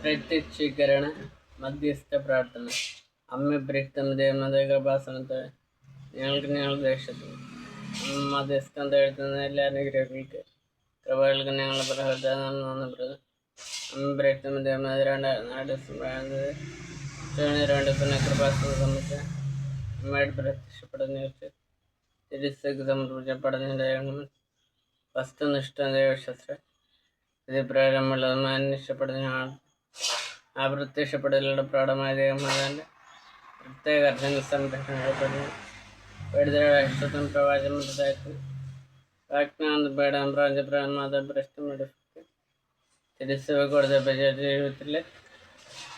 പ്രത്യക്ഷീകരണ മധ്യസ്ഥ പ്രാർത്ഥന. അമ്മ പ്രത്യക്ഷമായ കൃപാസനത്തെ ഞങ്ങളുടെ ദേശത്ത് മധ്യസ്ഥം തേടുന്ന എല്ലാ അനുഗ്രഹങ്ങൾക്ക് കൃപകൾക്ക് ഞങ്ങളുടെ പ്രഹൃദാനം അമ്മ പ്രത്യക്ഷമായ രണ്ട് കൃപാസന സംബന്ധിച്ച് അമ്മയുടെ പ്രത്യക്ഷപ്പെടുന്ന തിരുസക്ക് സമർപ്പിച്ചപ്പെടുന്ന വസ്തുനിഷ്ഠ ദൈവശാസ്ത്ര ഇത് പ്രകാരമുള്ളതും അന്വേഷിക്കപ്പെടുന്ന ആ പ്രത്യക്ഷപ്പെടലുടെ പ്രൗഢമായ ദേവമാതാവിൻ്റെ പ്രത്യേക അർത്ഥങ്ങൾ സംരക്ഷണപ്പെടുന്നു. വിടുതലം പ്രവാചകൻ വാഗ്നാഥപേടാൻ പ്രാഞ്ചപ്രമാത ഭ്രഷ്ടമെടുത്ത് തിരുസഭ കൊടുത്ത ജീവിതത്തിലെ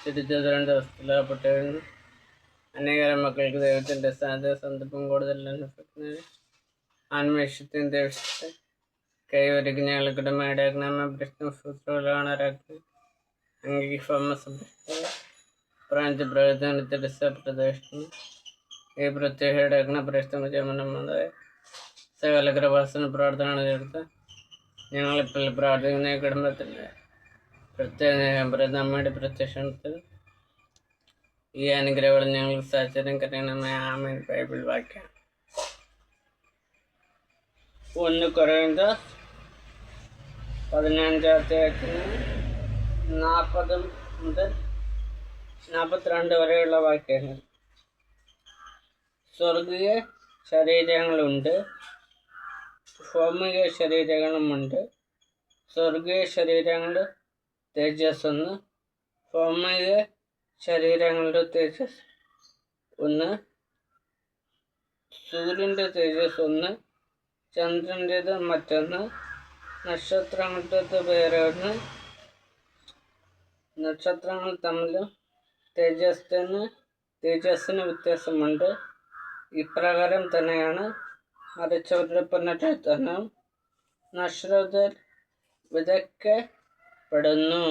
തിരുത്തതുകൊണ്ട് വസ്തുലാപ്പെട്ടിരുന്നു. അനേകം മക്കൾക്ക് ദൈവത്തിൻ്റെ സാധ്യത സന്ദർഭം കൂടുതൽ അനുഭവിക്കുന്നതിന് ആന്വേഷത്തിൻ്റെ ദൈവത്തെ കൈവരിക്ക് ഞങ്ങൾക്ക് ഇടമേടാക്കുന്ന പ്രശ്നം സൂത്രങ്ങളാണാക്കി അംഗീഫമ പ്രാഞ്ച പ്രവർത്തനത്തിൽ പ്രദർശിക്കുന്നു. ഈ പ്രത്യേക ഇടക്കുന്ന പ്രശ്നമായ സകല കൃപാസന പ്രാർത്ഥന ചേർത്ത് ഞങ്ങളിപ്പോൾ പ്രാർത്ഥിക്കുന്ന കുടുംബത്തിൻ്റെ പ്രത്യേക അമ്മയുടെ പ്രത്യക്ഷത്തിൽ ഈ അനുഗ്രഹങ്ങൾ ഞങ്ങൾക്ക് സാഹചര്യം കരണമായ ആമേൻ. ബൈബിൾ വാക്യം 1 കൊരിന്ത്യർ 15-40 മുതൽ 42 വരെയുള്ള വാക്യങ്ങൾ. സ്വർഗീയ ശരീരങ്ങളുണ്ട്, ഭൗമിക ശരീരങ്ങളുമുണ്ട്. സ്വർഗീയ ശരീരങ്ങളുടെ തേജസ് ഒന്ന്, ഭൗമിക ശരീരങ്ങളുടെ തേജസ് ഒന്ന്. സൂര്യൻ്റെ തേജസ് ഒന്ന്, ചന്ദ്രൻ്റേത് മറ്റൊന്ന്, നക്ഷത്രങ്ങളുടേത് വേറെ ഒന്ന്. നക്ഷത്രങ്ങൾ തമ്മിലും തേജസ്സിന് വ്യത്യാസമുണ്ട്. ഇപ്രകാരം തന്നെയാണ് മരിച്ചവരുടെ പുനരുത്ഥാനം. നശ്വരത്തിൽ വിതയ്ക്കപ്പെടുന്നു.